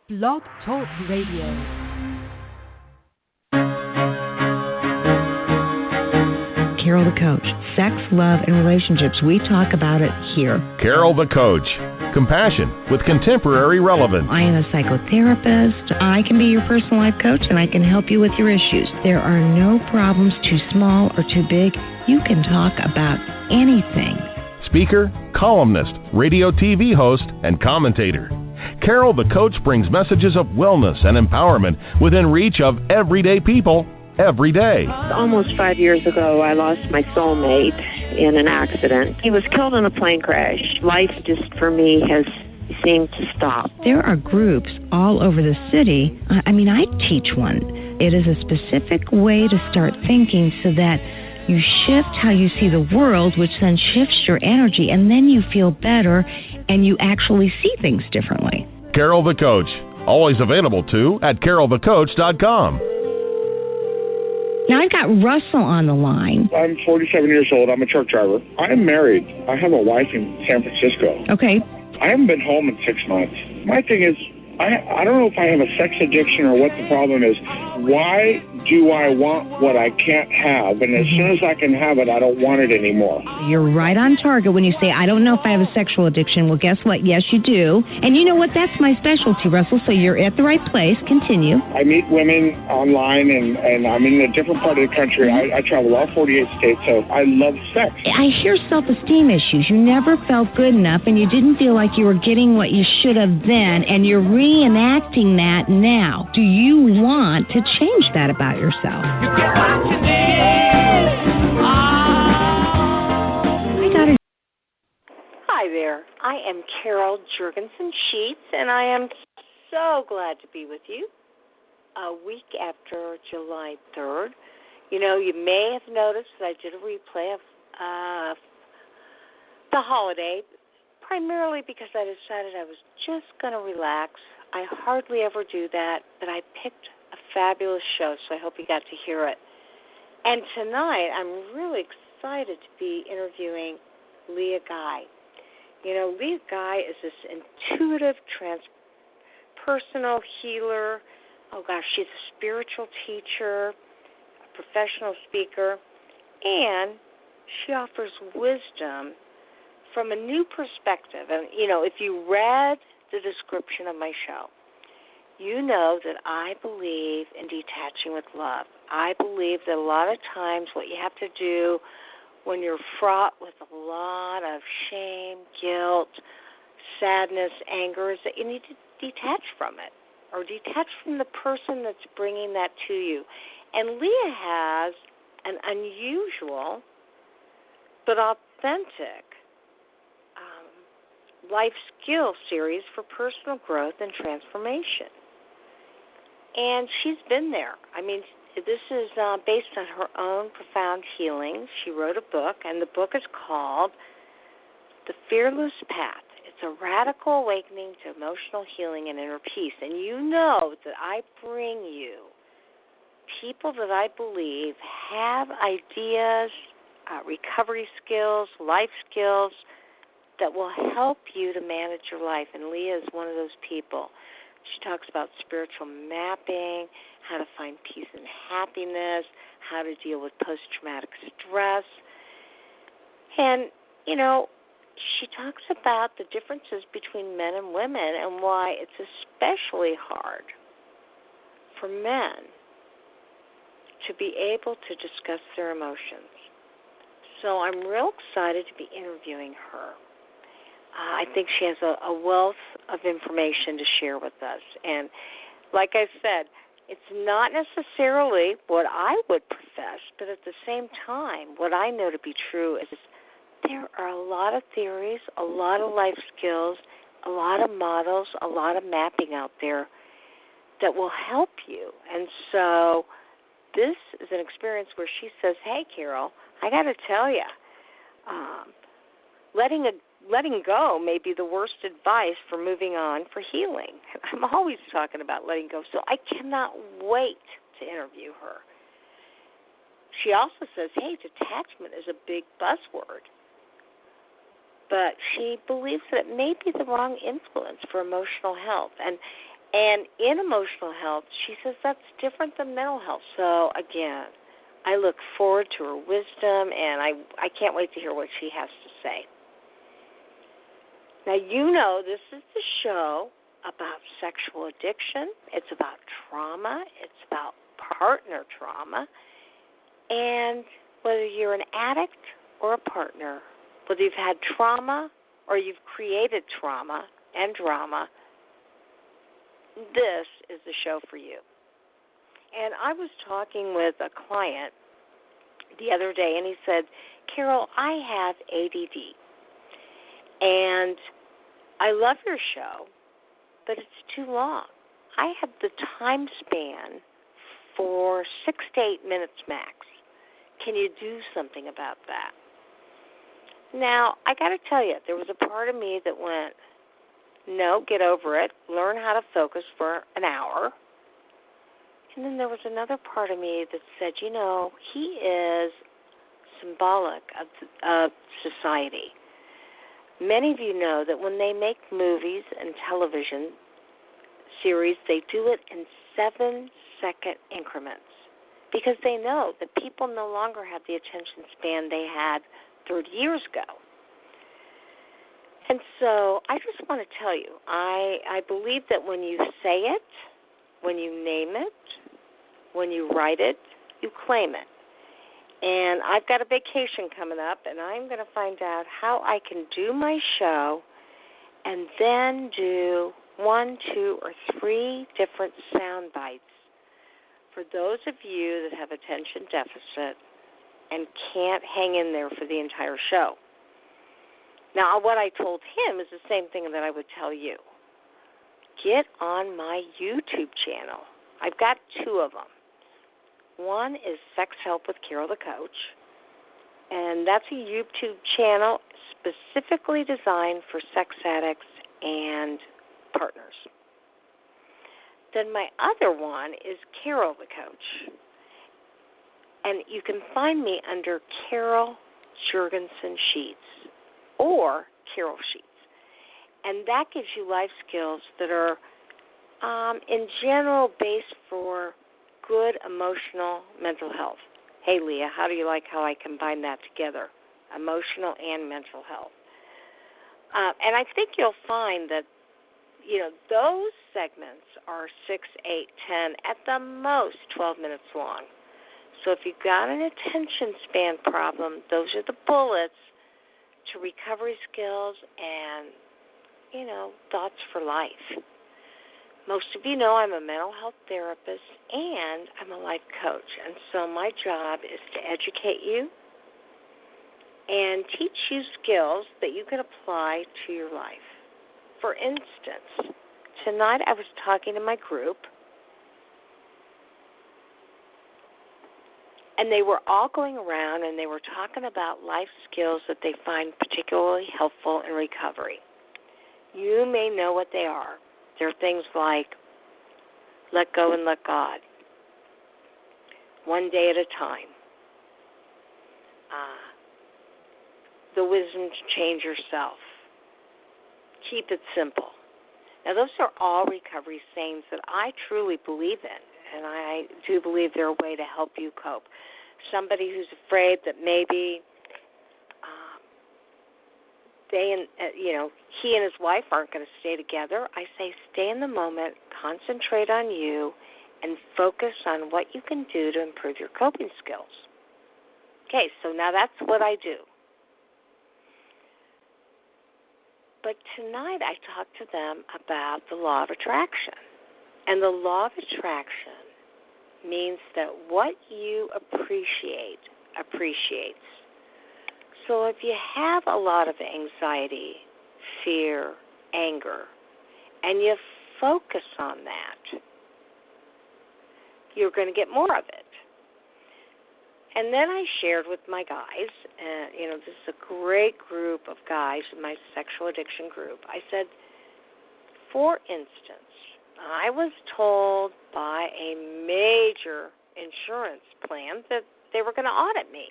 Blog Talk Radio. Carol the Coach. Sex, love, and relationships. We talk about it here. Carol the Coach. Compassion with contemporary relevance. I am a psychotherapist. I can be your personal life coach, and I can help you with your issues. There are no problems too small or too big. You can talk about anything. Speaker, columnist, radio TV host, and commentator. Carol the Coach brings messages of wellness and empowerment within reach of everyday people every day. Almost 5 years ago, I lost my soulmate in an accident. He was killed in a plane crash. Life just, for me, has seemed to stop. There are groups all over the city. I teach one. It is a specific way to start thinking so that you shift how you see the world, which then shifts your energy, and then you feel better and you actually see things differently. Carol the Coach. Always available, too, at carolthecoach.com. Now, I've got Russell on the line. I'm 47 years old. I'm a truck driver. I am married. I have a wife in San Francisco. Okay. I haven't been home in 6 months. My thing is, I don't know if I have a sex addiction or what the problem is. Why do I want what I can't have? And as soon as I can have it, I don't want it anymore. You're right on target when you say, I don't know if I have a sexual addiction. Well, guess what? Yes, you do. And you know what? That's my specialty, Russell, so you're at the right place. Continue. I meet women online, and I'm in a different part of the country. I travel all 48 states, so I love sex. I hear self-esteem issues. You never felt good enough, and you didn't feel like you were getting what you should have then, and you're reenacting that now. Do you want to change that about yourself? You get what you need. Hi there. I am Carol Jurgensen-Sheets, and I am so glad to be with you a week after July 3rd. You know, you may have noticed that I did a replay of the holiday, primarily because I decided I was just going to relax. I hardly ever do that, but I picked a fabulous show, so I hope you got to hear it. And tonight, I'm really excited to be interviewing Leah Guy. You know, Leah Guy is this intuitive, transpersonal healer. Oh, gosh, she's a spiritual teacher, a professional speaker, and she offers wisdom from a new perspective. And, you know, if you read the description of my show, you know that I believe in detaching with love. I believe that a lot of times what you have to do when you're fraught with a lot of shame, guilt, sadness, anger, is that you need to detach from it or detach from the person that's bringing that to you. And Leah has an unusual but authentic life skill series for personal growth and transformation. And she's been there. I mean, this is based on her own profound healing. She wrote a book, and the book is called The Fearless Path. It's a radical awakening to emotional healing and inner peace. And you know that I bring you people that I believe have ideas, recovery skills, life skills that will help you to manage your life. And Leah is one of those people. She talks about spiritual mapping, how to find peace and happiness, how to deal with post-traumatic stress. And, you know, she talks about the differences between men and women and why it's especially hard for men to be able to discuss their emotions. So I'm real excited to be interviewing her. I think she has a wealth of information to share with us. And like I said, it's not necessarily what I would profess, but at the same time, what I know to be true is there are a lot of theories, a lot of life skills, a lot of models, a lot of mapping out there that will help you. And so this is an experience where she says, hey, Carol, I got to tell you, letting go may be the worst advice for moving on for healing. I'm always talking about letting go, so I cannot wait to interview her. She also says, hey, detachment is a big buzzword, but she believes that it may be the wrong influence for emotional health. And And in emotional health, she says that's different than mental health. So, again, I look forward to her wisdom, and I can't wait to hear what she has to say. Now, you know this is the show about sexual addiction. It's about trauma. It's about partner trauma. And whether you're an addict or a partner, whether you've had trauma or you've created trauma and drama, this is the show for you. And I was talking with a client the other day, and he said, Carol, I have ADD, and I love your show, but it's too long. I have the time span for 6 to 8 minutes max. Can you do something about that? Now, I got to tell you, there was a part of me that went, no, get over it, learn how to focus for an hour. And then there was another part of me that said, you know, he is symbolic of society. Many of you know that when they make movies and television series, they do it in 7-second increments because they know that people no longer have the attention span they had 30 years ago. And so I just want to tell you, I believe that when you say it, when you name it, when you write it, you claim it. And I've got a vacation coming up, and I'm going to find out how I can do my show and then do 1, 2, or 3 different sound bites for those of you that have attention deficit and can't hang in there for the entire show. Now, what I told him is the same thing that I would tell you. Get on my YouTube channel. I've got 2 of them. One is Sex Help with Carol the Coach, and that's a YouTube channel specifically designed for sex addicts and partners. Then my other one is Carol the Coach, and you can find me under Carol Jurgensen Sheets or Carol Sheets, and that gives you life skills that are in general based for good emotional mental health. Hey, Leah, how do you like how I combine that together, emotional and mental health? And I think you'll find that, you know, those segments are 6, 8, 10, at the most 12 minutes long. So if you've got an attention span problem, those are the bullets to recovery skills and, you know, thoughts for life. Most of you know I'm a mental health therapist and I'm a life coach. And so my job is to educate you and teach you skills that you can apply to your life. For instance, tonight I was talking to my group, and they were all going around and they were talking about life skills that they find particularly helpful in recovery. You may know what they are. There are things like let go and let God, one day at a time, the wisdom to change yourself, keep it simple. Now, those are all recovery sayings that I truly believe in, and I do believe they're a way to help you cope. Somebody who's afraid that maybe he and his wife aren't going to stay together, I say stay in the moment, concentrate on you, and focus on what you can do to improve your coping skills. Okay, so now that's what I do. But tonight I talked to them about the law of attraction. And the law of attraction means that what you appreciate appreciates. So if you have a lot of anxiety, fear, anger, and you focus on that, you're going to get more of it. And then I shared with my guys, this is a great group of guys in my sexual addiction group. I said, for instance, I was told by a major insurance plan that they were going to audit me.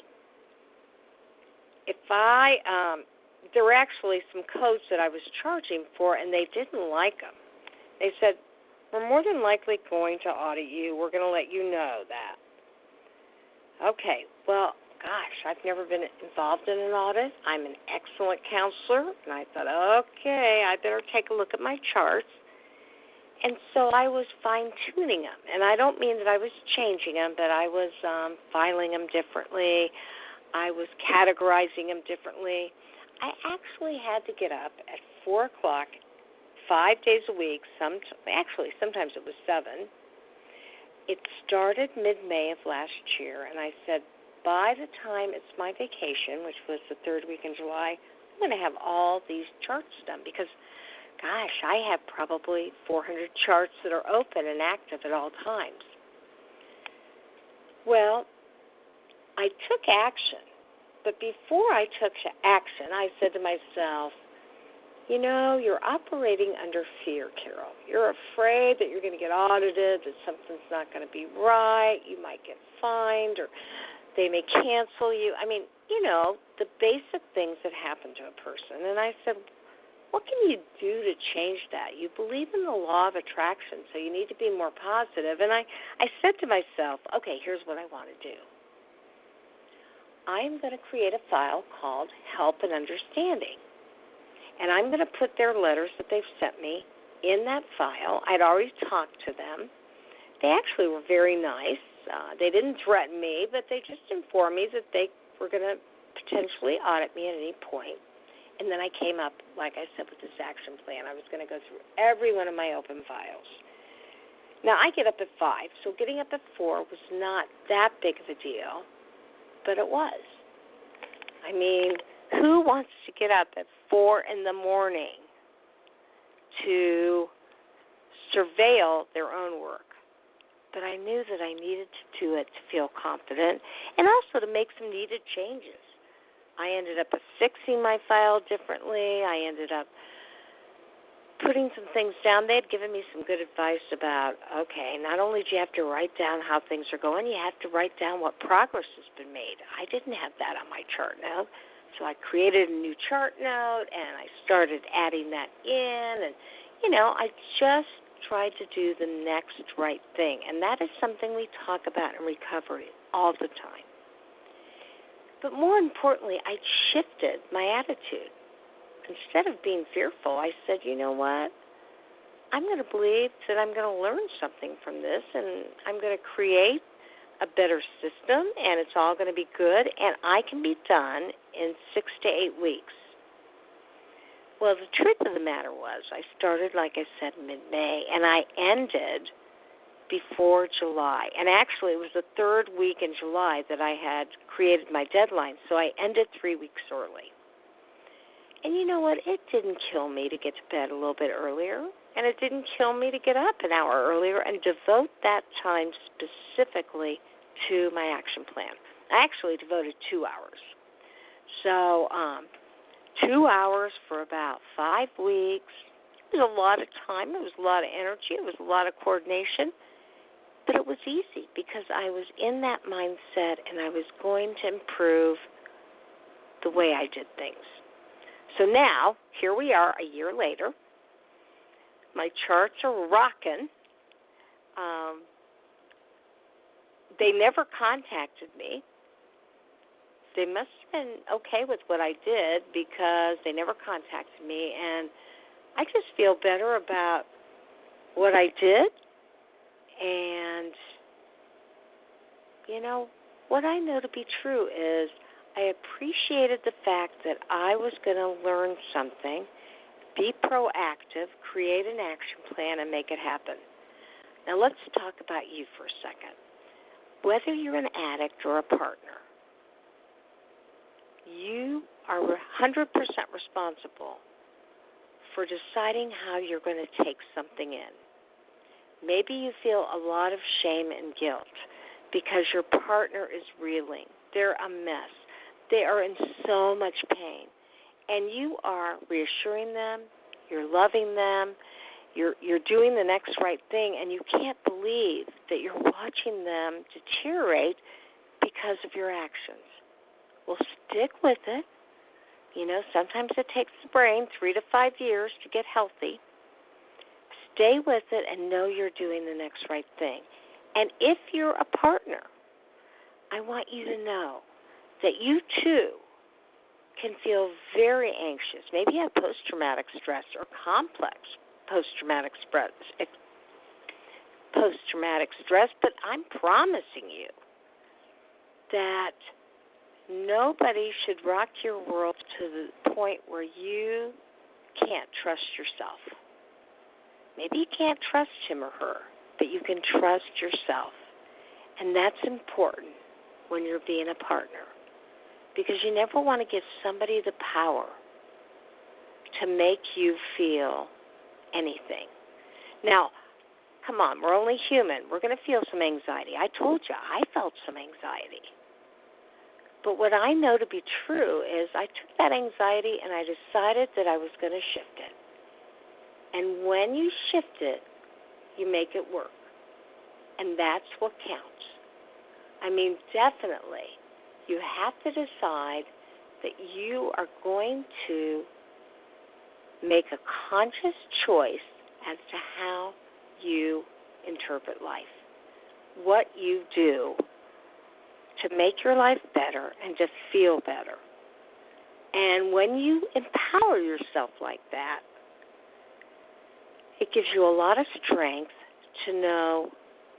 There were actually some codes that I was charging for, and they didn't like them. They said, we're more than likely going to audit you. We're going to let you know that. Okay, well, gosh, I've never been involved in an audit. I'm an excellent counselor, and I thought, okay, I better take a look at my charts. And so I was fine-tuning them, and I don't mean that I was changing them, but I was filing them differently. I was categorizing them differently. I actually had to get up at 4 o'clock 5 days a week. Sometimes it was 7. It started mid-May of last year, and I said, by the time it's my vacation, which was the 3rd week in July, I'm going to have all these charts done because, gosh, I have probably 400 charts that are open and active at all times. Well, I took action, but before I took action, I said to myself, you know, you're operating under fear, Carol. You're afraid that you're going to get audited, that something's not going to be right, you might get fined, or they may cancel you. I mean, you know, the basic things that happen to a person. And I said, what can you do to change that? You believe in the law of attraction, so you need to be more positive. And I said to myself, okay, here's what I want to do. I'm going to create a file called Help and Understanding. And I'm going to put their letters that they've sent me in that file. I'd already talked to them. They actually were very nice. They didn't threaten me, but they just informed me that they were going to potentially audit me at any point. And then I came up, like I said, with this action plan. I was going to go through every one of my open files. Now, I get up at 5, so getting up at 4 was not that big of a deal, but it was. I mean, who wants to get up at 4 in the morning to surveil their own work? But I knew that I needed to do it to feel confident and also to make some needed changes. I ended up affixing my file differently. I ended up putting some things down. They had given me some good advice about, okay, not only do you have to write down how things are going, you have to write down what progress has been made. I didn't have that on my chart note. So I created a new chart note, and I started adding that in. And, you know, I just tried to do the next right thing. And that is something we talk about in recovery all the time. But more importantly, I shifted my attitude. Instead of being fearful, I said, you know what? I'm going to believe that I'm going to learn something from this, and I'm going to create a better system, and it's all going to be good, and I can be done in 6 to 8 weeks. Well, the truth of the matter was I started, like I said, mid-May, and I ended before July. And actually, it was the 3rd week in July that I had created my deadline, so I ended 3 weeks early. And you know what? It didn't kill me to get to bed a little bit earlier, and it didn't kill me to get up an hour earlier and devote that time specifically to my action plan. I actually devoted 2 hours. So 2 hours for about 5 weeks. It was a lot of time. It was a lot of energy. It was a lot of coordination. But it was easy because I was in that mindset and I was going to improve the way I did things. So now, here we are a year later. My charts are rocking. They never contacted me. They must have been okay with what I did because they never contacted me. And I just feel better about what I did. And, you know, what I know to be true is I appreciated the fact that I was going to learn something, be proactive, create an action plan, and make it happen. Now let's talk about you for a second. Whether you're an addict or a partner, you are 100% responsible for deciding how you're going to take something in. Maybe you feel a lot of shame and guilt because your partner is reeling. They're a mess. They are in so much pain. And you are reassuring them, you're loving them, you're doing the next right thing, and you can't believe that you're watching them deteriorate because of your actions. Well, stick with it. You know, sometimes it takes the brain 3 to 5 years to get healthy. stay with it and know you're doing the next right thing. And if you're a partner, I want you to know that you too can feel very anxious. Maybe you have post-traumatic stress or complex post-traumatic stress, but I'm promising you that nobody should rock your world to the point where you can't trust yourself. Maybe you can't trust him or her, but you can trust yourself. And that's important when you're being a partner, because you never want to give somebody the power to make you feel anything. Now, come on, we're only human. We're going to feel some anxiety. I told you, I felt some anxiety. But what I know to be true is I took that anxiety and I decided that I was going to shift it. And when you shift it, you make it work. And that's what counts. I mean, definitely, you have to decide that you are going to make a conscious choice as to how you interpret life, what you do to make your life better and to feel better. And when you empower yourself like that, it gives you a lot of strength to know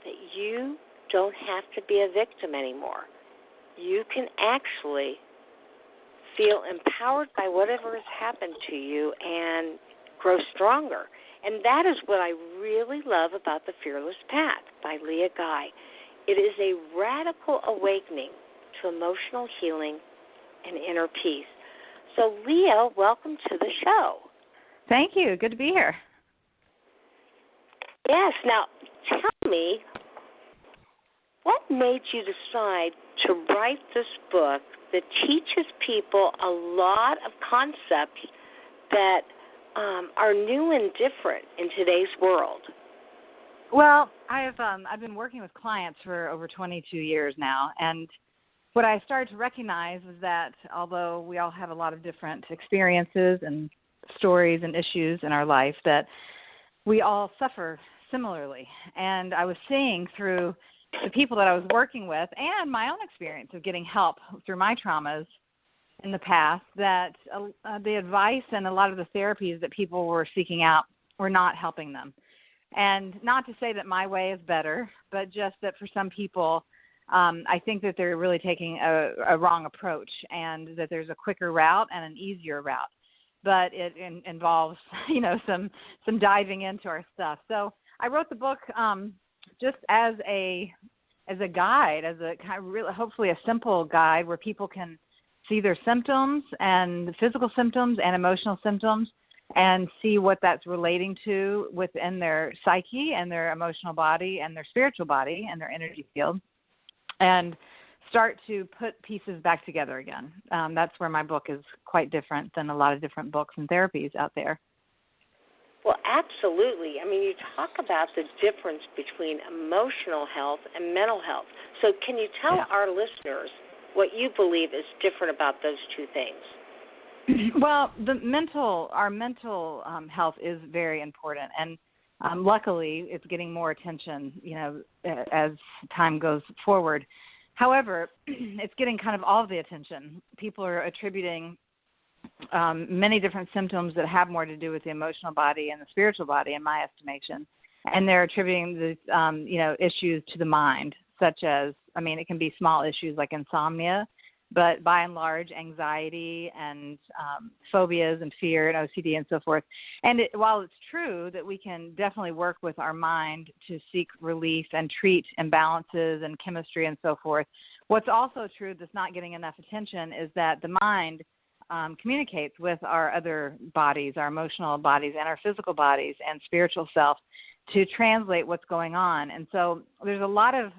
that you don't have to be a victim anymore. You can actually feel empowered by whatever has happened to you and grow stronger. And that is what I really love about The Fearless Path by Leah Guy. It is a radical awakening to emotional healing and inner peace. So, Leah, welcome to the show. Thank you. Good to be here. Yes. Now, tell me, what made you decide to write this book that teaches people a lot of concepts that are new and different in today's world? Well, I've been working with clients for over 22 years now, and what I started to recognize was that although we all have a lot of different experiences and stories and issues in our life, that we all suffer similarly. And I was seeing through the people that I was working with and my own experience of getting help through my traumas in the past that the advice and a lot of the therapies that people were seeking out were not helping them. And not to say that my way is better, but just that for some people, I think that they're really taking a wrong approach, and that there's a quicker route and an easier route. But it involves, some diving into our stuff. So I wrote the book just as a guide, as a kind of really, hopefully a simple guide where people can see their symptoms and physical symptoms and emotional symptoms and see what that's relating to within their psyche and their emotional body and their spiritual body and their energy field, and start to put pieces back together again. That's where my book is quite different than a lot of different books and therapies out there. Well, absolutely. I mean, you talk about the difference between emotional health and mental health. So can you tell our listeners what you believe is different about those two things? Well, our mental health is very important, and luckily it's getting more attention, as time goes forward. However, it's getting kind of all of the attention. People are attributing many different symptoms that have more to do with the emotional body and the spiritual body, in my estimation, and they're attributing the issues to the mind, such as, it can be small issues like insomnia, but by and large, anxiety and phobias and fear and OCD and so forth. And while it's true that we can definitely work with our mind to seek relief and treat imbalances and chemistry and so forth, what's also true that's not getting enough attention is that the mind communicates with our other bodies, our emotional bodies and our physical bodies and spiritual self to translate what's going on. And so there's a lot of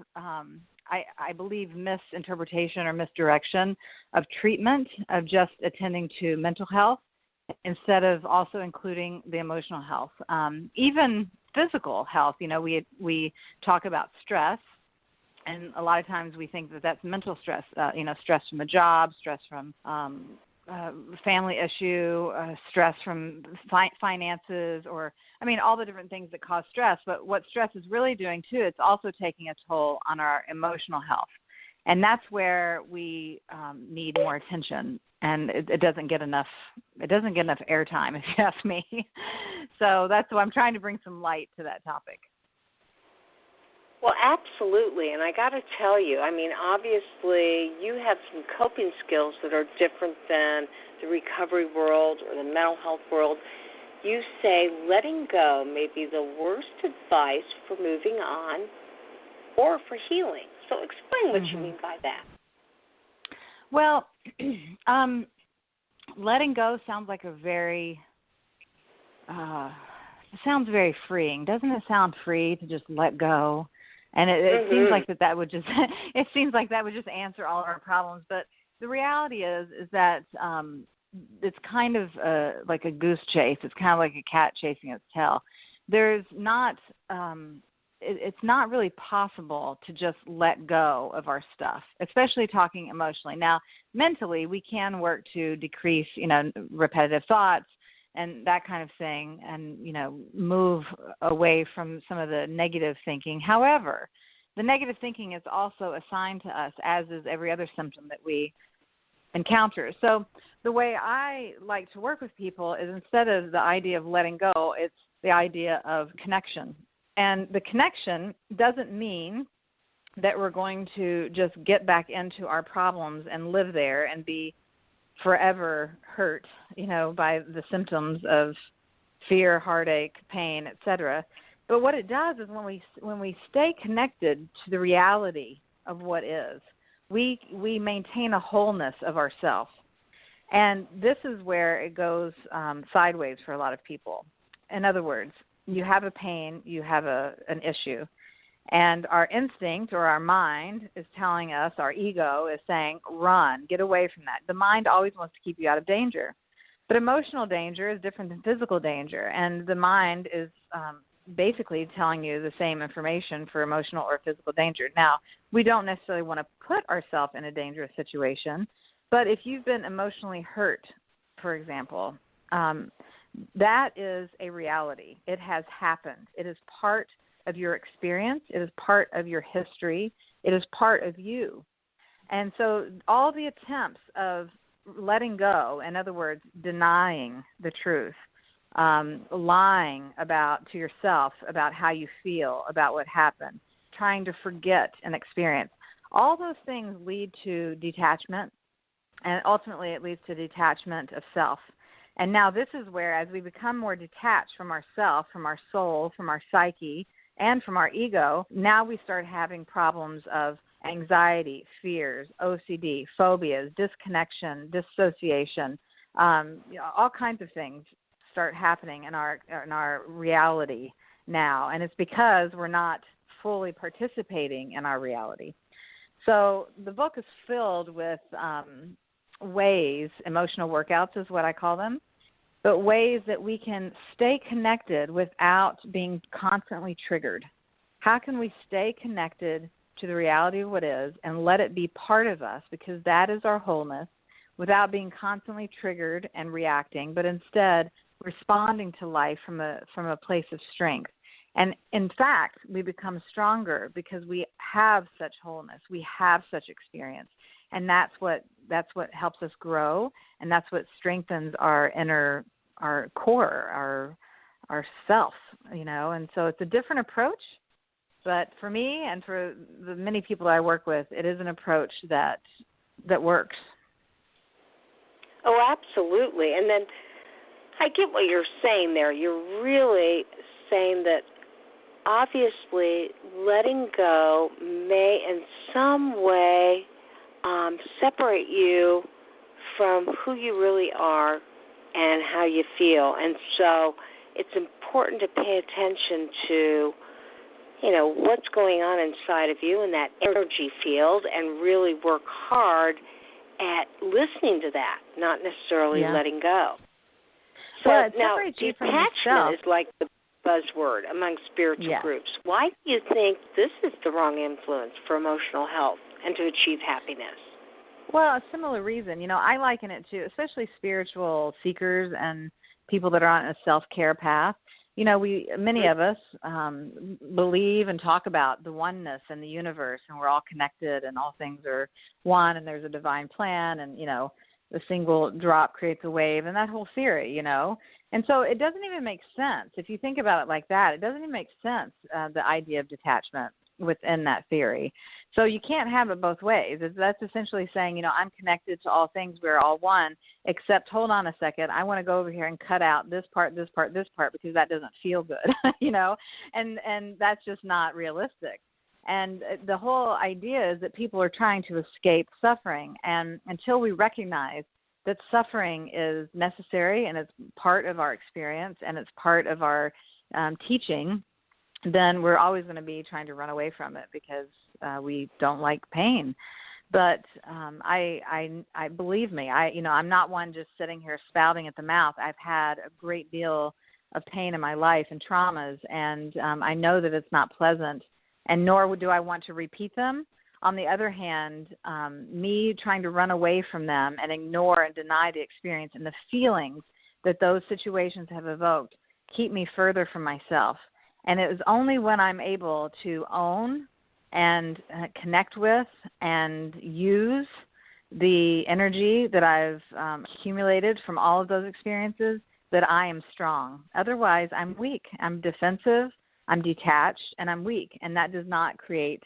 I believe, misinterpretation or misdirection of treatment, of just attending to mental health instead of also including the emotional health. Even physical health, we talk about stress, and a lot of times we think that that's mental stress, stress from a job, stress from family issue, stress from finances, or, I mean, all the different things that cause stress. But what stress is really doing, too, it's also taking a toll on our emotional health. And that's where we need more attention. And it doesn't get enough airtime, if you ask me. So that's why I'm trying to bring some light to that topic. Well, absolutely, and I got to tell you, I mean, obviously you have some coping skills that are different than the recovery world or the mental health world. You say letting go may be the worst advice for moving on or for healing. So explain what you mean by that. Well, letting go sounds like it sounds very freeing. Doesn't it sound free to just let go? And it seems like that would just answer all our problems. But the reality is that it's kind of like a goose chase. It's kind of like a cat chasing its tail. There's not it's not really possible to just let go of our stuff, especially talking emotionally. Now, mentally, we can work to decrease, repetitive thoughts and that kind of thing, and, move away from some of the negative thinking. However, the negative thinking is also assigned to us, as is every other symptom that we encounter. So the way I like to work with people is, instead of the idea of letting go, it's the idea of connection. And the connection doesn't mean that we're going to just get back into our problems and live there and be forever hurt, by the symptoms of fear, heartache, pain, etc. But what it does is, when we stay connected to the reality of what is, we maintain a wholeness of ourselves. And this is where it goes sideways for a lot of people. In other words, you have a pain, you have an issue, and our instinct or our mind is telling us, our ego is saying, run, get away from that. The mind always wants to keep you out of danger. But emotional danger is different than physical danger, and the mind is basically telling you the same information for emotional or physical danger. Now, we don't necessarily want to put ourselves in a dangerous situation, but if you've been emotionally hurt, for example, that is a reality. It has happened. It is part of your experience. It is part of your history. It is part of you. And so all the attempts of letting go, in other words, denying the truth, lying to yourself about how you feel, about what happened, trying to forget an experience, all those things lead to detachment, and ultimately it leads to detachment of self. And now this is where, as we become more detached from ourself, from our soul, from our psyche, and from our ego, now we start having problems of anxiety, fears, OCD, phobias, disconnection, dissociation, all kinds of things start happening in our reality now. And it's because we're not fully participating in our reality. So the book is filled with ways, emotional workouts is what I call them, but ways that we can stay connected without being constantly triggered. How can we stay connected to the reality of what is and let it be part of us, because that is our wholeness, without being constantly triggered and reacting, but instead responding to life from a place of strength. And in fact, we become stronger because we have such wholeness, we have such experience, and that's what helps us grow, and that's what strengthens our core, our self, And so it's a different approach, but for me and for the many people I work with, it is an approach that works. Oh, absolutely. And then I get what you're saying there. You're really saying that obviously letting go may in some way separate you from who you really are and how you feel. And so it's important to pay attention to, what's going on inside of you in that energy field, and really work hard at listening to that, not necessarily letting go. So now, detachment is like the buzzword among spiritual groups. Why do you think this is the wrong influence for emotional health and to achieve happiness? Well, a similar reason. I liken it to especially spiritual seekers and people that are on a self-care path. Many of us believe and talk about the oneness in the universe, and we're all connected, and all things are one, and there's a divine plan, and the single drop creates a wave, and that whole theory, And so it doesn't even make sense if you think about it like that. It doesn't even make sense the idea of detachment within that theory. So you can't have it both ways. That's essentially saying, I'm connected to all things. We're all one, except hold on a second. I want to go over here and cut out this part, this part, this part, because that doesn't feel good, and that's just not realistic. And the whole idea is that people are trying to escape suffering. And until we recognize that suffering is necessary and it's part of our experience and it's part of our teaching, then we're always going to be trying to run away from it because we don't like pain. But I believe me, I'm not one just sitting here spouting at the mouth. I've had a great deal of pain in my life and traumas, and I know that it's not pleasant, and nor do I want to repeat them. On the other hand, me trying to run away from them and ignore and deny the experience and the feelings that those situations have evoked keep me further from myself. And it was only when I'm able to own and connect with and use the energy that I've accumulated from all of those experiences that I am strong. Otherwise, I'm weak. I'm defensive, I'm detached, and I'm weak. And that does not create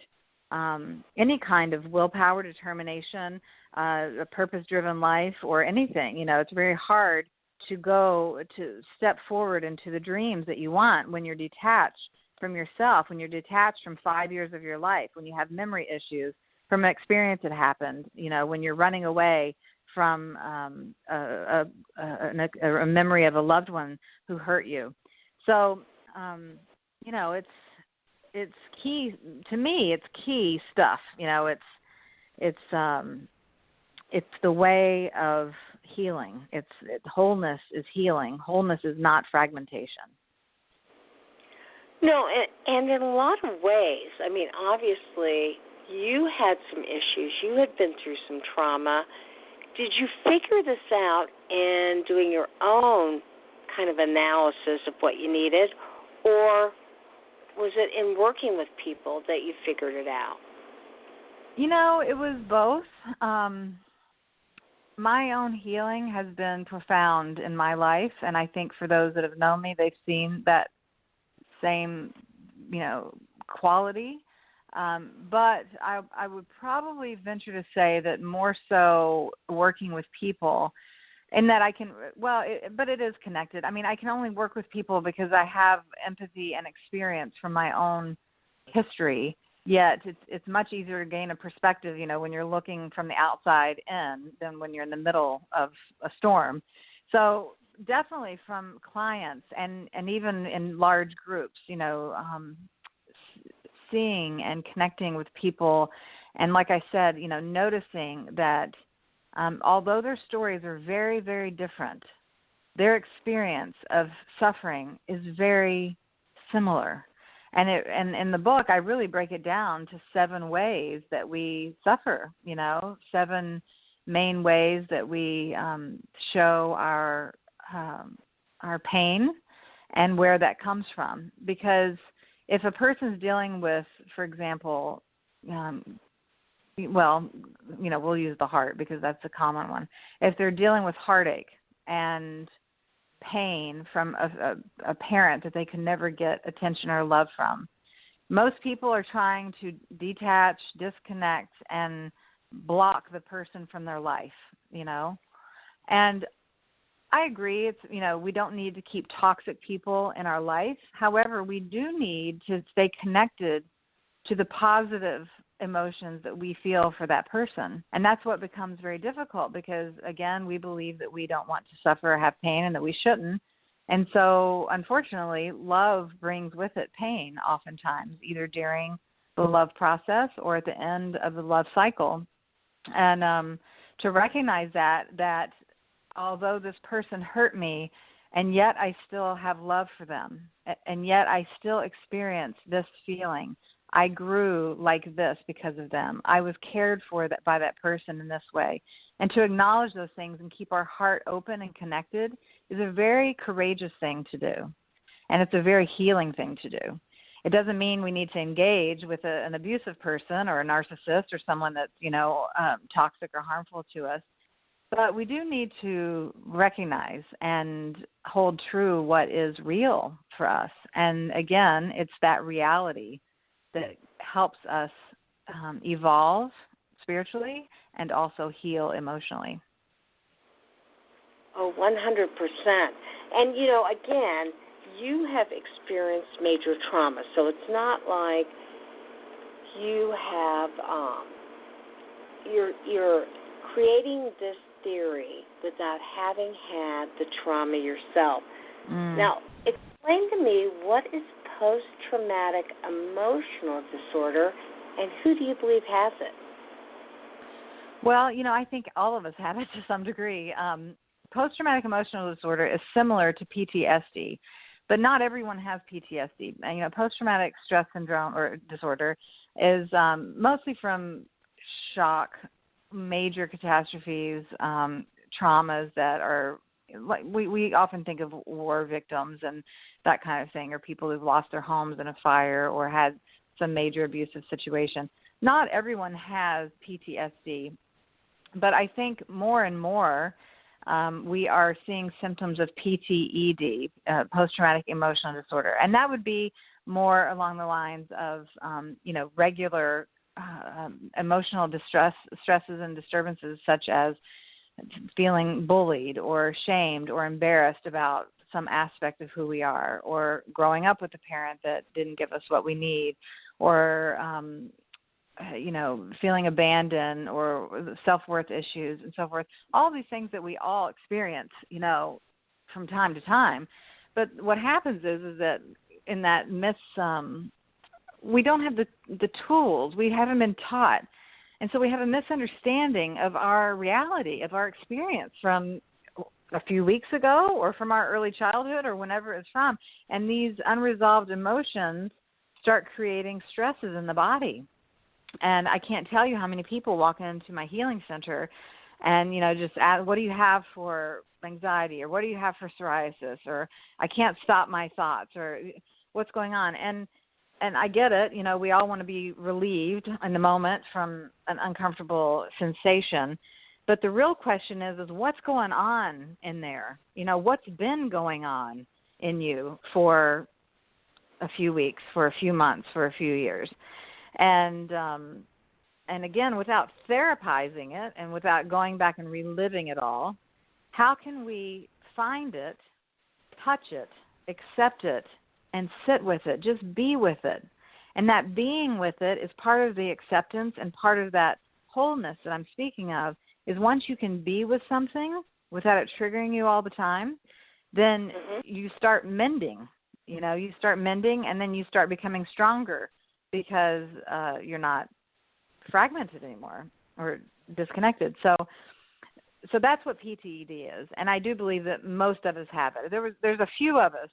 any kind of willpower, determination, a purpose-driven life, or anything. It's very hard to step forward into the dreams that you want when you're detached from yourself, when you're detached from 5 years of your life, when you have memory issues from an experience that happened, when you're running away from a memory of a loved one who hurt you. So, it's key to me. It's key stuff. It's the way of healing. Wholeness is healing. Wholeness is not fragmentation. No, and in a lot of ways, obviously, you had some issues. You had been through some trauma. Did you figure this out in doing your own kind of analysis of what you needed, or was it in working with people that you figured it out? It was both. My own healing has been profound in my life, and I think for those that have known me, they've seen that same, quality. But I would probably venture to say that more so working with people, in that I can, but it is connected. I can only work with people because I have empathy and experience from my own history. Yet it's much easier to gain a perspective, when you're looking from the outside in than when you're in the middle of a storm. So definitely from clients and even in large groups, seeing and connecting with people. And like I said, noticing that although their stories are very, very different, their experience of suffering is very similar. And in the book, I really break it down to 7 ways that we suffer, 7 main ways that we show our pain and where that comes from. Because if a person's dealing with, for example, we'll use the heart because that's a common one. If they're dealing with heartache and pain from a parent that they can never get attention or love from, most people are trying to detach, disconnect, and block the person from their life, And I agree. It's, we don't need to keep toxic people in our life. However, we do need to stay connected to the positive emotions that we feel for that person. And that's what becomes very difficult because, again, we believe that we don't want to suffer or have pain and that we shouldn't. And so, unfortunately, love brings with it pain oftentimes, either during the love process or at the end of the love cycle. And to recognize that although this person hurt me, and yet I still have love for them, and yet I still experience this feeling I grew like this because of them. I was cared for by that person in this way. And to acknowledge those things and keep our heart open and connected is a very courageous thing to do. And it's a very healing thing to do. It doesn't mean we need to engage with an abusive person or a narcissist or someone that's, toxic or harmful to us. But we do need to recognize and hold true what is real for us. And again, it's that reality that helps us evolve spiritually and also heal emotionally. Oh, 100%. And, again, you have experienced major trauma, so it's not like you have, you're creating this theory without having had the trauma yourself. Now, explain to me, what is post-traumatic emotional disorder, and who do you believe has it? Well, I think all of us have it to some degree. Post-traumatic emotional disorder is similar to PTSD, but not everyone has PTSD. Post-traumatic stress syndrome or disorder is mostly from shock, major catastrophes, traumas that are, like we often think of war victims and that kind of thing, or people who've lost their homes in a fire or had some major abusive situation. Not everyone has PTSD, but I think more and more we are seeing symptoms of PTED, post-traumatic emotional disorder, and that would be more along the lines of, regular emotional stresses and disturbances, such as feeling bullied or shamed or embarrassed about some aspect of who we are, or growing up with a parent that didn't give us what we need, or feeling abandoned, or self-worth issues and so forth. All these things that we all experience, from time to time. But what happens is that in that midst, we don't have the tools. We haven't been taught. And so we have a misunderstanding of our reality, of our experience from a few weeks ago or from our early childhood or whenever it's from. And these unresolved emotions start creating stresses in the body. And I can't tell you how many people walk into my healing center and, just ask, what do you have for anxiety, or what do you have for psoriasis, or I can't stop my thoughts, or what's going on? And I get it. We all want to be relieved in the moment from an uncomfortable sensation. But the real question is what's going on in there? What's been going on in you for a few weeks, for a few months, for a few years? And again, without therapizing it and without going back and reliving it all, how can we find it, touch it, accept it, and sit with it, just be with it? And that being with it is part of the acceptance, and part of that wholeness that I'm speaking of is once you can be with something without it triggering you all the time, then you start mending. You start mending, and then you start becoming stronger because you're not fragmented anymore or disconnected. So that's what PTED is, and I do believe that most of us have it. There's a few of us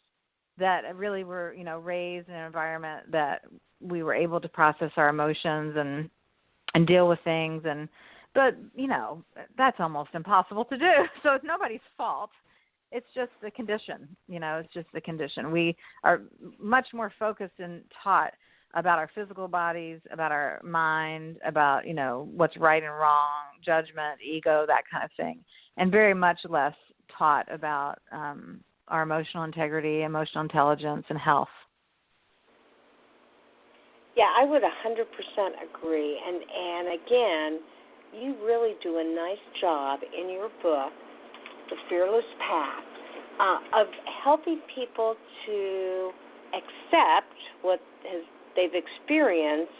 that really were, raised in an environment that we were able to process our emotions and deal with things. But that's almost impossible to do. So it's nobody's fault. It's just the condition. It's just the condition. We are much more focused and taught about our physical bodies, about our mind, about, what's right and wrong, judgment, ego, that kind of thing, and very much less taught about our emotional integrity, emotional intelligence, and health. Yeah, I would 100% agree. And again, you really do a nice job in your book, The Fearless Path, of helping people to accept what they've experienced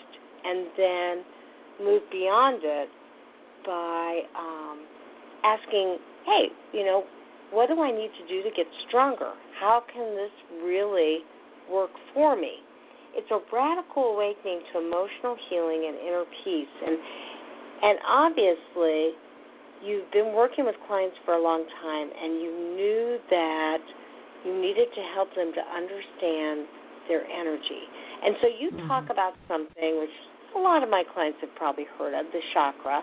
and then move beyond it by asking, hey, what do I need to do to get stronger? How can this really work for me? It's a radical awakening to emotional healing and inner peace. And obviously, you've been working with clients for a long time, and you knew that you needed to help them to understand their energy. And so you talk about something which a lot of my clients have probably heard of, the chakra.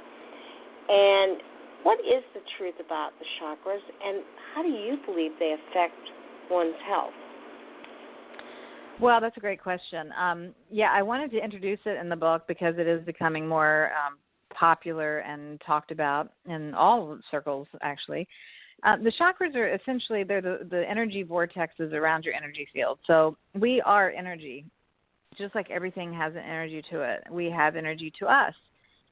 And what is the truth about the chakras, and how do you believe they affect one's health? Well, that's a great question. I wanted to introduce it in the book because it is becoming more popular and talked about in all circles, actually. The chakras are essentially, they're the energy vortexes around your energy field. So we are energy. Just like everything has an energy to it, we have energy to us.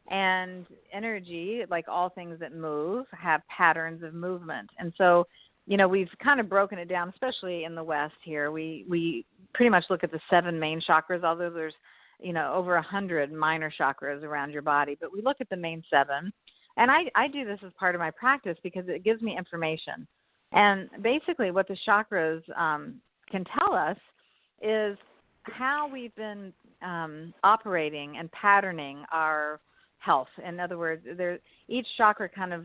And energy, like all things that move, have patterns of movement. And so, we've kind of broken it down, especially in the West here. We pretty much look at the 7 main chakras, although there's, over 100 minor chakras around your body. But we look at the main 7. And I do this as part of my practice because it gives me information. And basically what the chakras can tell us is how we've been operating and patterning our health. In other words, each chakra kind of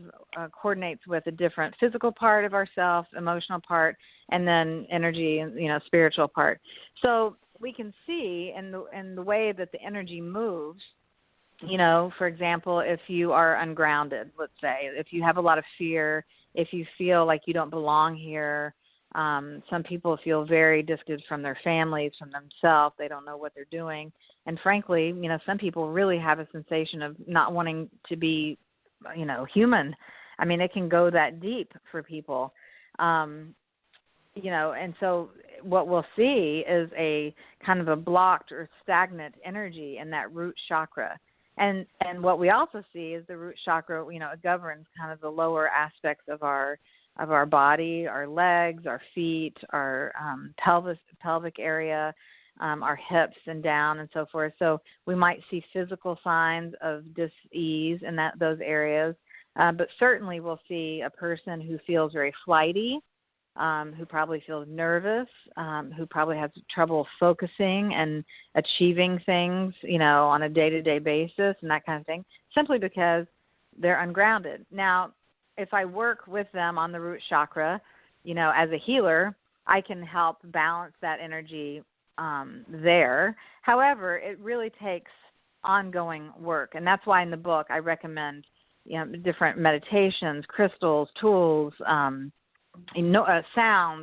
coordinates with a different physical part of ourself, emotional part, and then energy and spiritual part. So we can see in the way that the energy moves. For example, if you are ungrounded, let's say, if you have a lot of fear, if you feel like you don't belong here, some people feel very disconnected from their families, from themselves. They don't know what they're doing. And frankly, some people really have a sensation of not wanting to be, human. I mean, it can go that deep for people. And so what we'll see is a kind of a blocked or stagnant energy in that root chakra. And what we also see is the root chakra, it governs kind of the lower aspects of our body, our legs, our feet, our pelvic area, our hips and down and so forth. So we might see physical signs of dis-ease in those areas, but certainly we'll see a person who feels very flighty, who probably feels nervous, who probably has trouble focusing and achieving things, on a day-to-day basis and that kind of thing, simply because they're ungrounded. Now, if I work with them on the root chakra, as a healer, I can help balance that energy there. However, it really takes ongoing work, and that's why in the book I recommend different meditations, crystals, tools, sound,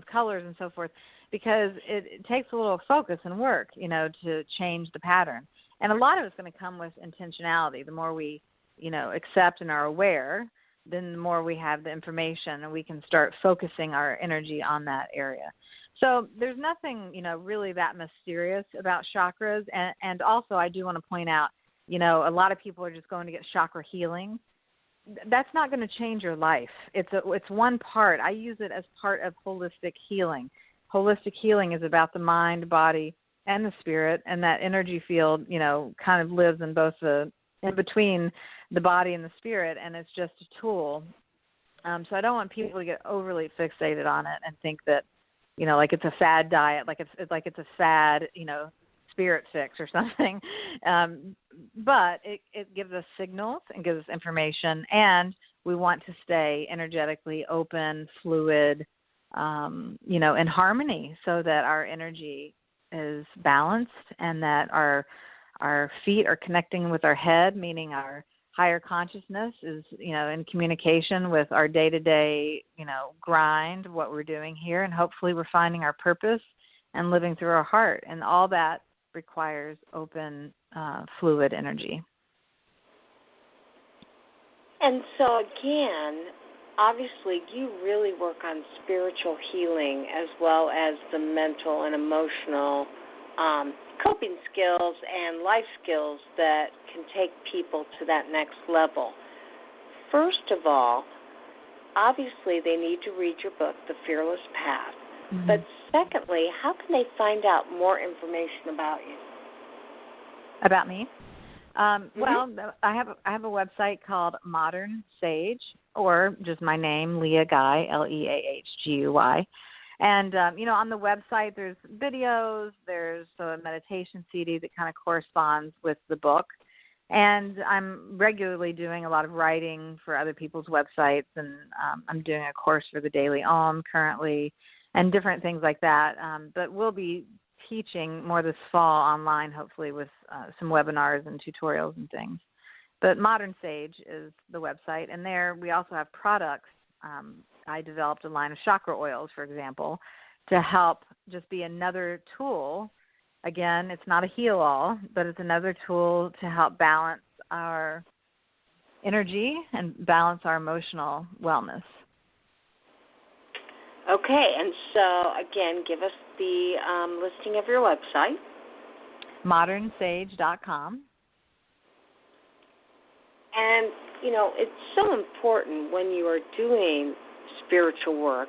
colors, and so forth, because it takes a little focus and work, to change the pattern. And a lot of it's going to come with intentionality. The more we, accept and are aware, then the more we have the information and we can start focusing our energy on that area. So there's nothing, really that mysterious about chakras. And also I do want to point out, a lot of people are just going to get chakra healing. That's not going to change your life. It's one part. I use it as part of holistic healing. Holistic healing is about the mind, body, and the spirit, and that energy field, kind of lives in both in between the body and the spirit, and it's just a tool. So I don't want people to get overly fixated on it and think that, like it's a fad diet, like it's a fad, spirit fix or something. But it gives us signals and gives us information, and we want to stay energetically open, fluid, in harmony, so that our energy is balanced and that our feet are connecting with our head, meaning our higher consciousness is, in communication with our day-to-day, grind, what we're doing here, and hopefully we're finding our purpose and living through our heart. And all that requires open, fluid energy. And so again, obviously you really work on spiritual healing as well as the mental and emotional coping skills and life skills that can take people to that next level. First of all, obviously they need to read your book, The Fearless Path. Mm-hmm. But secondly, how can they find out more information about you? About me? Well, I have a website called Modern Sage, or just my name, Leah Guy, LeahGuy. And, on the website, there's videos, there's a meditation CD that kind of corresponds with the book. And I'm regularly doing a lot of writing for other people's websites, and I'm doing a course for the Daily Om currently and different things like that. But we'll be teaching more this fall online, hopefully with some webinars and tutorials and things. But Modern Sage is the website, and there we also have products. I developed a line of chakra oils, for example, to help just be another tool. Again, it's not a heal-all, but it's another tool to help balance our energy and balance our emotional wellness. Okay, and so, again, give us the listing of your website. modernsage.com. And, you know, it's so important when you are doing spiritual work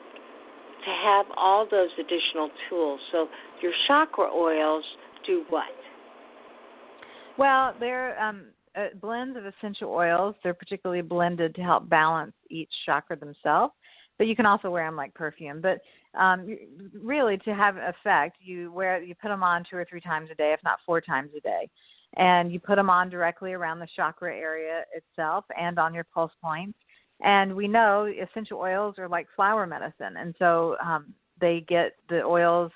to have all those additional tools. So your chakra oils do what? Well, they're blends of essential oils. They're particularly blended to help balance each chakra themselves. But you can also wear them like perfume. But really, to have effect, you put them on 2 or 3 times a day, if not 4 times a day. And you put them on directly around the chakra area itself and on your pulse points. And we know essential oils are like flower medicine. And so the oils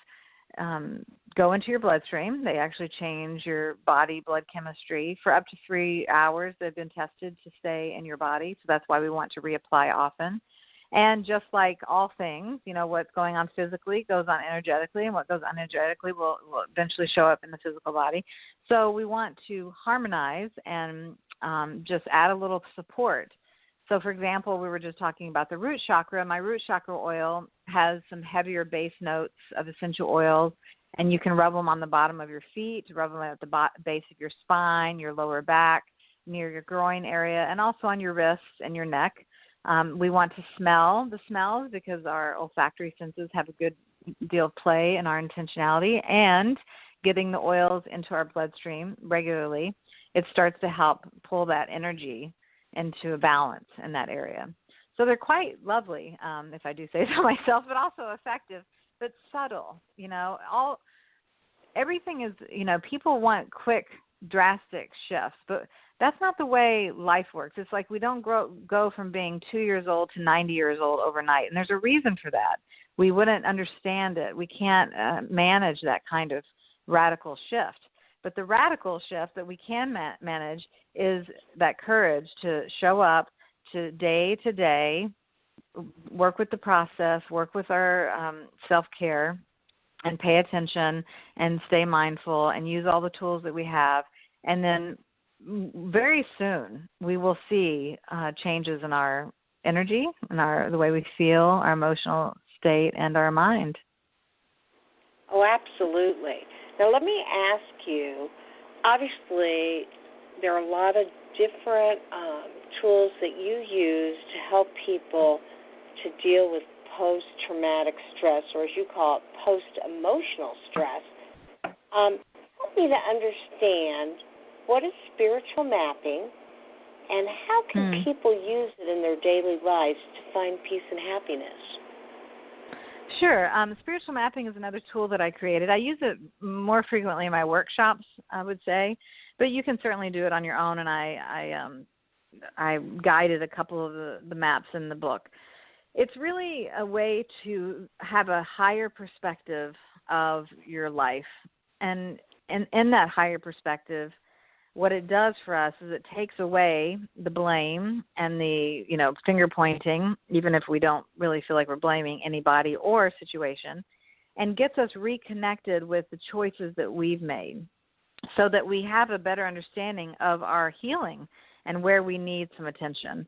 go into your bloodstream. They actually change your body blood chemistry for up to 3 hours. They've been tested to stay in your body. So that's why we want to reapply often. And just like all things, you know, what's going on physically goes on energetically, and what goes on energetically will eventually show up in the physical body. So we want to harmonize and just add a little support. So, for example, we were just talking about the root chakra. My root chakra oil has some heavier base notes of essential oils, and you can rub them on the bottom of your feet, rub them at the base of your spine, your lower back, near your groin area, and also on your wrists and your neck. We want to smell the smells because our olfactory senses have a good deal of play in our intentionality, and getting the oils into our bloodstream regularly, it starts to help pull that energy into a balance in that area. So they're quite lovely, if I do say so myself, but also effective, but subtle. You know, everything is, you know, people want quick, drastic shifts, but that's not the way life works. It's like we don't go from being 2 years old to 90 years old overnight, and there's a reason for that. We wouldn't understand it. We can't manage that kind of radical shift. But the radical shift that we can manage is that courage to show up to day, work with the process, work with our self-care, and pay attention and stay mindful and use all the tools that we have. And then very soon we will see changes in our energy and the way we feel, our emotional state, and our mind. Oh, absolutely. Now let me ask you, obviously there are a lot of different tools that you use to help people to deal with post-traumatic stress, or as you call it, post-emotional stress. Help me to understand, what is spiritual mapping, and how can people use it in their daily lives to find peace and happiness? Sure. Spiritual mapping is another tool that I created. I use it more frequently in my workshops, I would say, but you can certainly do it on your own, and I guided a couple of the maps in the book. It's really a way to have a higher perspective of your life, and in that higher perspective, what it does for us is it takes away the blame and the, you know, finger pointing, even if we don't really feel like we're blaming anybody or situation, and gets us reconnected with the choices that we've made so that we have a better understanding of our healing and where we need some attention.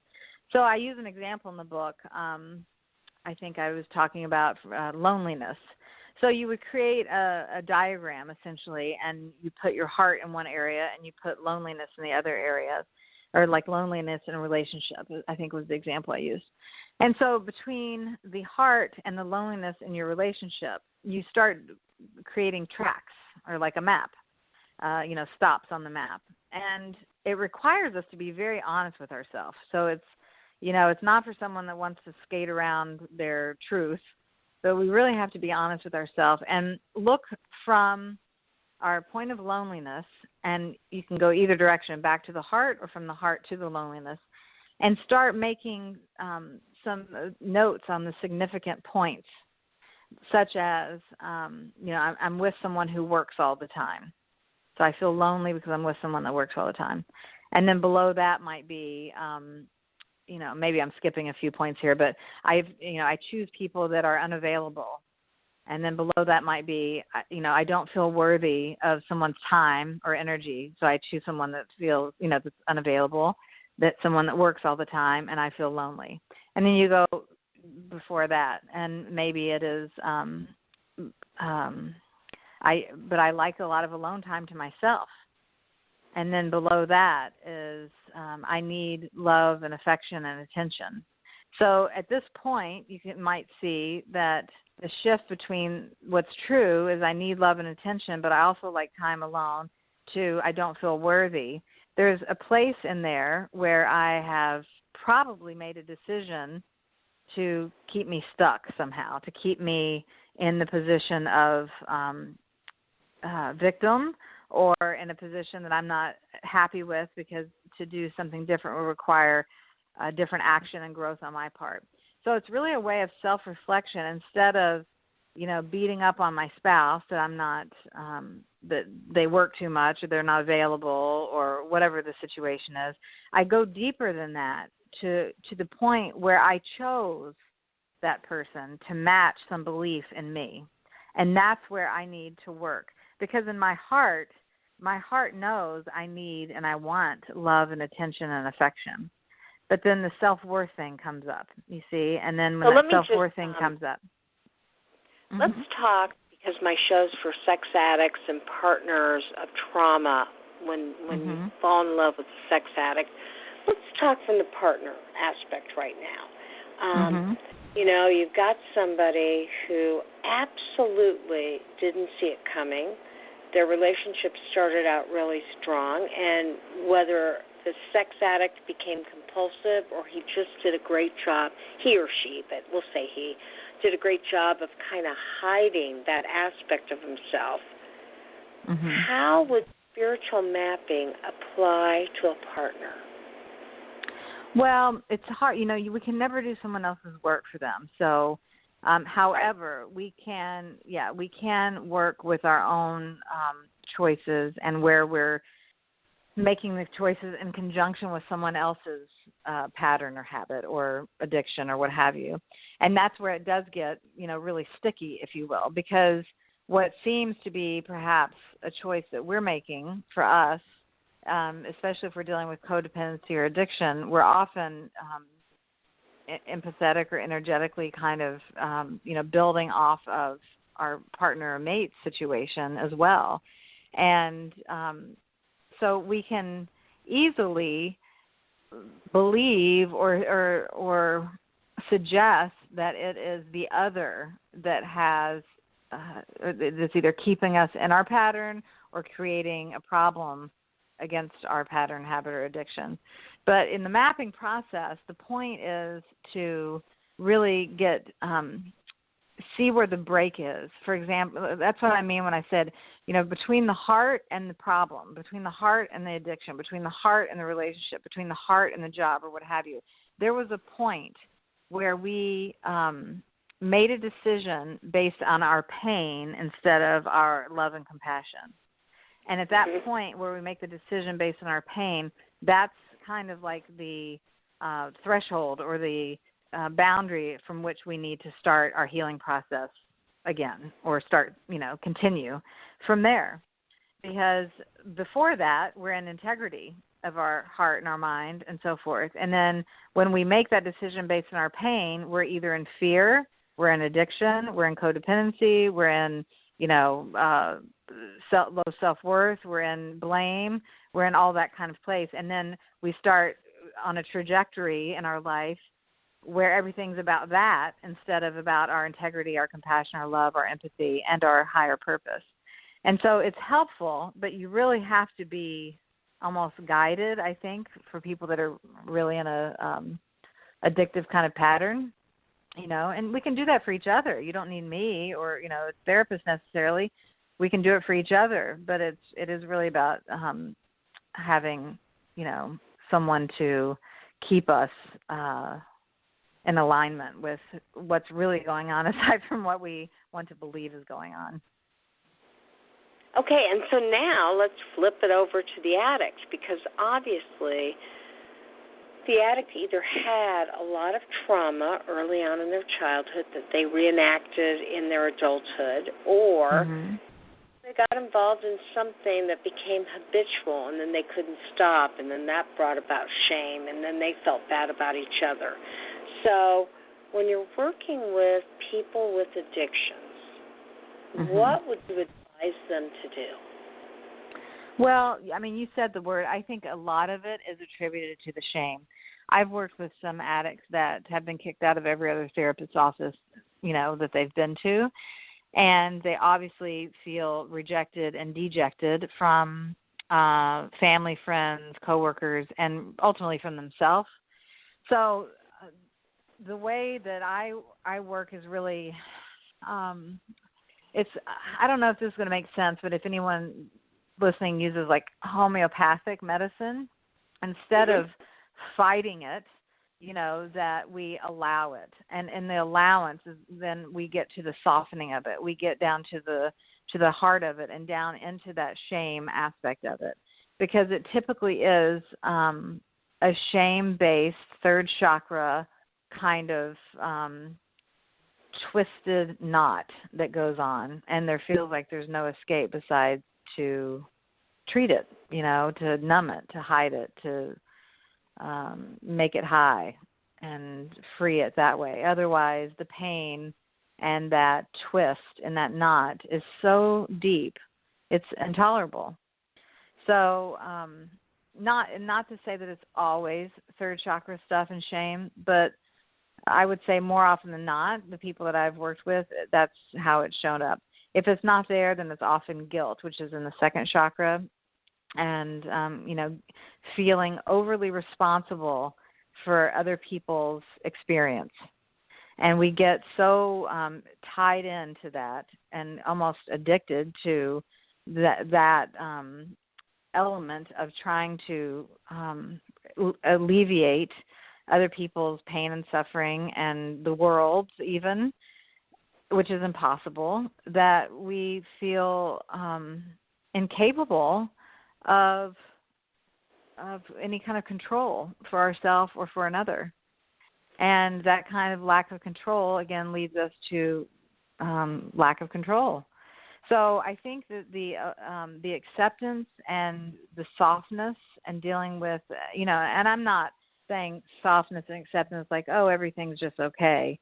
So I use an example in the book. I think I was talking about loneliness. So you would create a diagram, essentially, and you put your heart in one area and you put loneliness in the other areas, or like loneliness in a relationship, I think was the example I used. And so between the heart and the loneliness in your relationship, you start creating tracks, or like a map, stops on the map. And it requires us to be very honest with ourselves. So it's not for someone that wants to skate around their truth, but we really have to be honest with ourselves and look from our point of loneliness, and you can go either direction, back to the heart or from the heart to the loneliness, and start making some notes on the significant points such as, I'm with someone who works all the time. So I feel lonely because I'm with someone that works all the time. And then below that might be, maybe I'm skipping a few points here, but I choose people that are unavailable. And then below that might be, I don't feel worthy of someone's time or energy. So I choose someone that feels, that's unavailable, that's someone that works all the time, and I feel lonely. And then you go before that, and maybe it is, but I like a lot of alone time to myself. And then below that is I need love and affection and attention. So at this point, might see that the shift between what's true is I need love and attention, but I also like time alone, to I don't feel worthy. There's a place in there where I have probably made a decision to keep me stuck somehow, to keep me in the position of victim, or in a position that I'm not happy with, because to do something different will require different action and growth on my part. So it's really a way of self-reflection. Instead of, beating up on my spouse that I'm not, that they work too much or they're not available or whatever the situation is, I go deeper than that to the point where I chose that person to match some belief in me. And that's where I need to work. Because in my heart knows I need and I want love and attention and affection. But then the self-worth thing comes up, you see, and then when that self-worth thing comes up. Let's talk, because my show's for sex addicts and partners of trauma when you fall in love with a sex addict. Let's talk from the partner aspect right now. You've got somebody who absolutely didn't see it coming. Their relationship started out really strong, and whether the sex addict became compulsive or he just did a great job, he or she, but we'll say he, did a great job of kind of hiding that aspect of himself. How would spiritual mapping apply to a partner? Well, it's hard. We can never do someone else's work for them. So, however, we can work with our own choices, and where we're making the choices in conjunction with someone else's pattern or habit or addiction or what have you. And that's where it does get, really sticky, if you will, because what seems to be perhaps a choice that we're making for us, especially if we're dealing with codependency or addiction, we're often empathetic or energetically kind of, building off of our partner or mate situation as well. And so we can easily believe or suggest that it is the other that has that's either keeping us in our pattern or creating a problem against our pattern, habit, or addiction. But in the mapping process, the point is to really get see where the break is. For example, that's what I mean when I said, between the heart and the problem, between the heart and the addiction, between the heart and the relationship, between the heart and the job or what have you, there was a point where we made a decision based on our pain instead of our love and compassion. And at that point where we make the decision based on our pain, that's kind of like the threshold or the boundary from which we need to start our healing process again, or continue from there. Because before that, we're in integrity of our heart and our mind and so forth. And then when we make that decision based on our pain, we're either in fear, we're in addiction, we're in codependency, we're in, low self-worth, we're in blame, we're in all that kind of place. And then we start on a trajectory in our life where everything's about that instead of about our integrity, our compassion, our love, our empathy, and our higher purpose. And so it's helpful, but you really have to be almost guided, I think, for people that are really in a addictive kind of pattern, and we can do that for each other. You don't need me or, a therapist necessarily. We can do it for each other, but it is really about having, someone to keep us in alignment with what's really going on aside from what we one to believe is going on. Okay, and so now let's flip it over to the addict, because obviously the addict either had a lot of trauma early on in their childhood that they reenacted in their adulthood, or they got involved in something that became habitual, and then they couldn't stop, and then that brought about shame, and then they felt bad about each other. So when you're working with people with addictions, what would you advise them to do? Well, I mean, you said the word. I think a lot of it is attributed to the shame. I've worked with some addicts that have been kicked out of every other therapist's office, that they've been to, and they obviously feel rejected and dejected from family, friends, coworkers, and ultimately from themselves. So the way that I work is really, I don't know if this is going to make sense, but if anyone listening uses like homeopathic medicine, instead of fighting it, that we allow it. And in the allowance, then we get to the softening of it. We get down to the heart of it and down into that shame aspect of it. Because it typically is a shame-based third chakra kind of twisted knot that goes on. And there feels like there's no escape besides to treat it, to numb it, to hide it, to make it high and free it that way. Otherwise, the pain and that twist in that knot is so deep, it's intolerable. So not to say that it's always third chakra stuff and shame, but I would say more often than not, the people that I've worked with, that's how it's shown up. If it's not there, then it's often guilt, which is in the second chakra, and feeling overly responsible for other people's experience. And we get so tied into that and almost addicted to that element of trying to alleviate other people's pain and suffering and the world's even, which is impossible, that we feel incapable of any kind of control for ourselves or for another. And that kind of lack of control, again, leads us to lack of control. So I think that the acceptance and the softness and dealing with, and I'm not saying softness and acceptance like, oh, everything's just okay,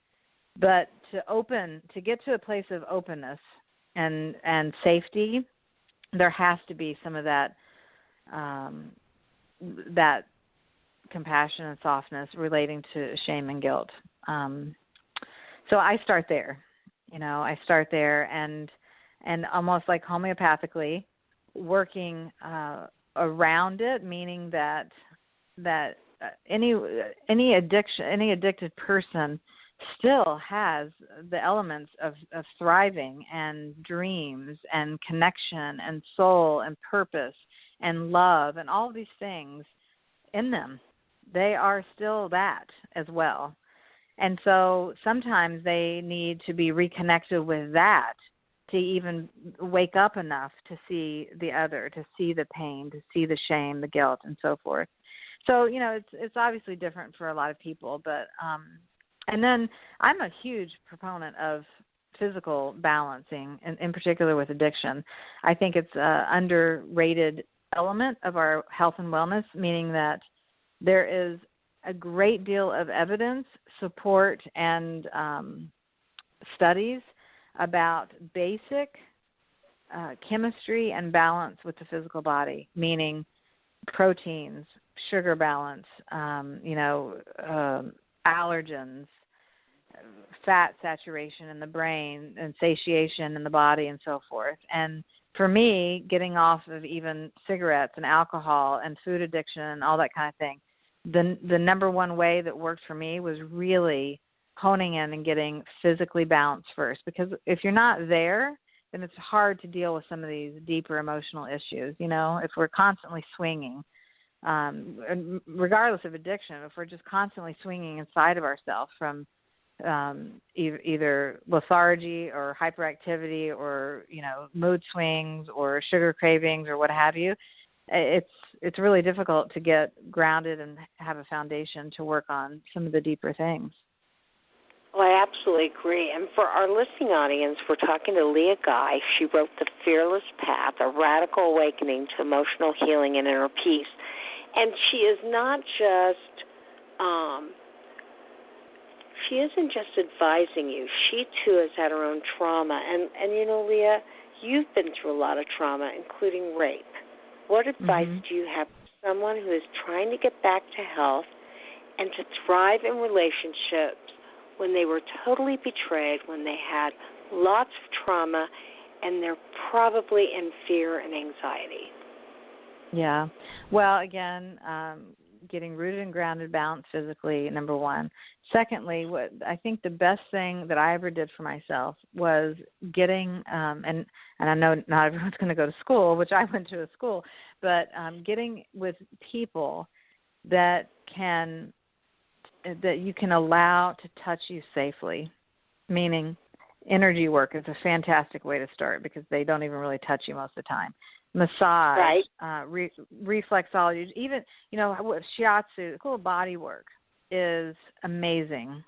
but to get to a place of openness and safety, there has to be some of that that compassion and softness relating to shame and guilt. So I start there, and almost like homeopathically working around it, meaning that any addicted person still has the elements of thriving and dreams and connection and soul and purpose and love and all of these things in them. They are still that as well. And so sometimes they need to be reconnected with that to even wake up enough to see the other, to see the pain, to see the shame, the guilt, and so forth. So, it's obviously different for a lot of people, but and then I'm a huge proponent of physical balancing, in particular with addiction. I think it's an underrated element of our health and wellness, meaning that there is a great deal of evidence, support, and studies about basic chemistry and balance with the physical body, meaning proteins, sugar balance, allergens, fat saturation in the brain, and satiation in the body, and so forth. And for me, getting off of even cigarettes and alcohol and food addiction and all that kind of thing, the number one way that worked for me was really honing in and getting physically balanced first. Because if you're not there, then it's hard to deal with some of these deeper emotional issues. If we're constantly swinging, regardless of addiction, if we're just constantly swinging inside of ourselves from either lethargy or hyperactivity or, mood swings or sugar cravings or what have you, it's really difficult to get grounded and have a foundation to work on some of the deeper things. Well, I absolutely agree. And for our listening audience, we're talking to Leah Guy. She wrote The Fearless Path, A Radical Awakening to Emotional Healing and Inner Peace. And she is not just, she isn't just advising you. She, too, has had her own trauma. And Leah, you've been through a lot of trauma, including rape. What advice do you have for someone who is trying to get back to health and to thrive in relationships when they were totally betrayed, when they had lots of trauma, and they're probably in fear and anxiety? Yeah. Well, again, getting rooted and grounded, balanced physically, number one. Secondly, what I think the best thing that I ever did for myself was getting, and I know not everyone's going to go to school, which I went to a school, but getting with people that you can allow to touch you safely, meaning energy work is a fantastic way to start because they don't even really touch you most of the time. Massage, right. Reflexology, even, shiatsu, cool body work is amazing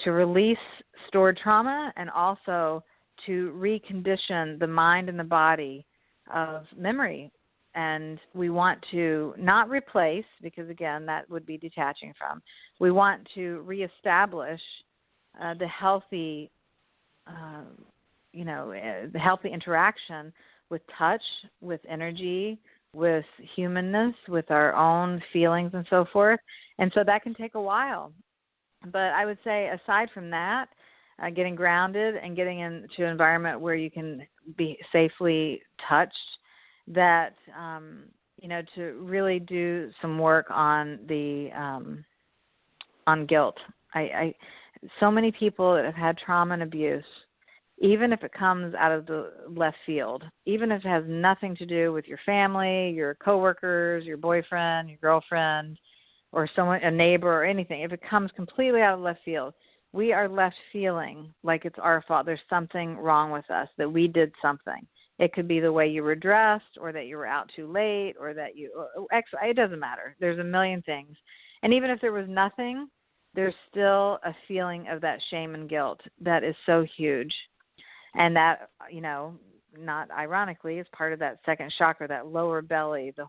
to release stored trauma and also to recondition the mind and the body of memory. And we want to not replace, because, again, that would be detaching from. We want to reestablish the healthy, the healthy interaction with touch, with energy, with humanness, with our own feelings and so forth. And so that can take a while. But I would say aside from that, getting grounded and getting into an environment where you can be safely touched, that, to really do some work on the on guilt. So many people that have had trauma and abuse, even if it comes out of the left field, even if it has nothing to do with your family, your coworkers, your boyfriend, your girlfriend, or someone, a neighbor or anything, if it comes completely out of left field, we are left feeling like it's our fault. There's something wrong with us, that we did something. It could be the way you were dressed, or that you were out too late, or that it doesn't matter. There's a million things. And even if there was nothing, there's still a feeling of that shame and guilt that is so huge. And that, not ironically, is part of that second chakra, that lower belly, the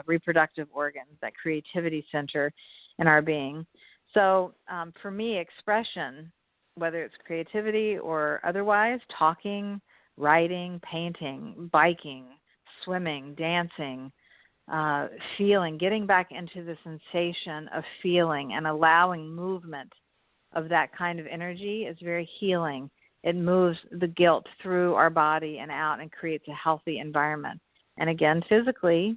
reproductive organs, that creativity center in our being. So for me, expression, whether it's creativity or otherwise, talking, writing, painting, biking, swimming, dancing, feeling, getting back into the sensation of feeling and allowing movement of that kind of energy is very healing. It moves the guilt through our body and out and creates a healthy environment. And again, physically,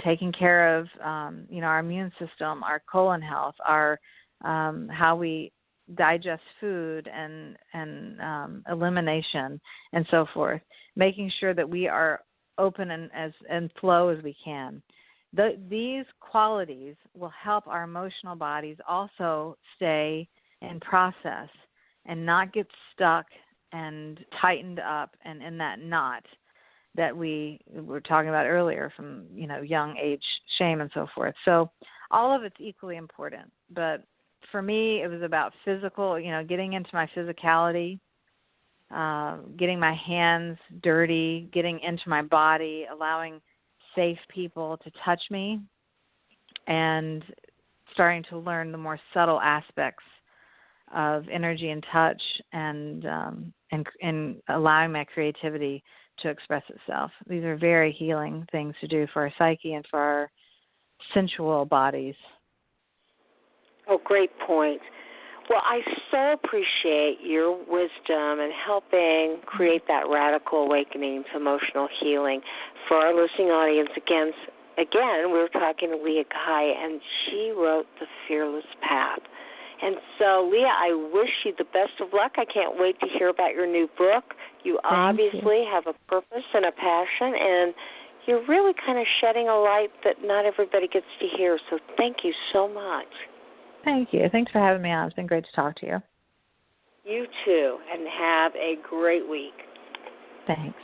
taking care of, our immune system, our colon health, our how we digest food and elimination and so forth, making sure that we are open and flow as we can. These qualities will help our emotional bodies also stay in process and not get stuck and tightened up and in that knot that we were talking about earlier from, young age shame and so forth. So all of it's equally important. But for me, it was about physical, getting into my physicality, getting my hands dirty, getting into my body, allowing safe people to touch me, and starting to learn the more subtle aspects of energy and touch, and allowing my creativity to express itself. These are very healing things to do for our psyche and for our sensual bodies. Oh, great point. Well, I so appreciate your wisdom and helping create that radical awakening to emotional healing. For our listening audience, again, we were talking to Leah Guy, and she wrote The Fearless Path. And so, Leah, I wish you the best of luck. I can't wait to hear about your new book. You obviously have a purpose and a passion, and you're really kind of shedding a light that not everybody gets to hear. So thank you so much. Thank you. Thanks for having me on. It's been great to talk to you. You too, and have a great week. Thanks.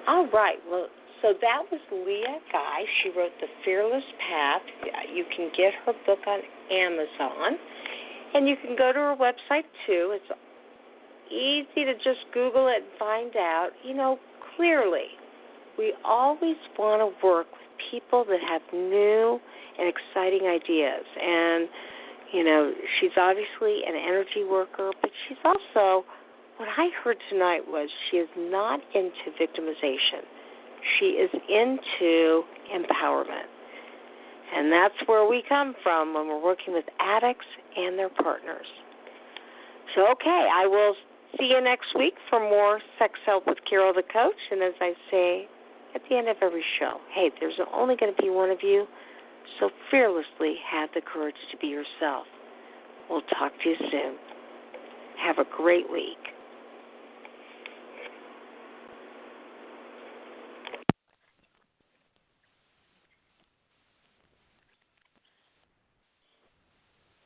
All right. Well, so that was Leah Guy. She wrote The Fearless Path. You can get her book on Amazon, and you can go to her website too. It's easy to just Google it and find out. Clearly, we always want to work with people that have new and exciting ideas. And, she's obviously an energy worker, but she's also, what I heard tonight was she is not into victimization. She is into empowerment. And that's where we come from when we're working with addicts and their partners. So, okay, I will see you next week for more Sex Help with Carol the Coach. And as I say at the end of every show, hey, there's only going to be one of you, so fearlessly have the courage to be yourself. We'll talk to you soon. Have a great week.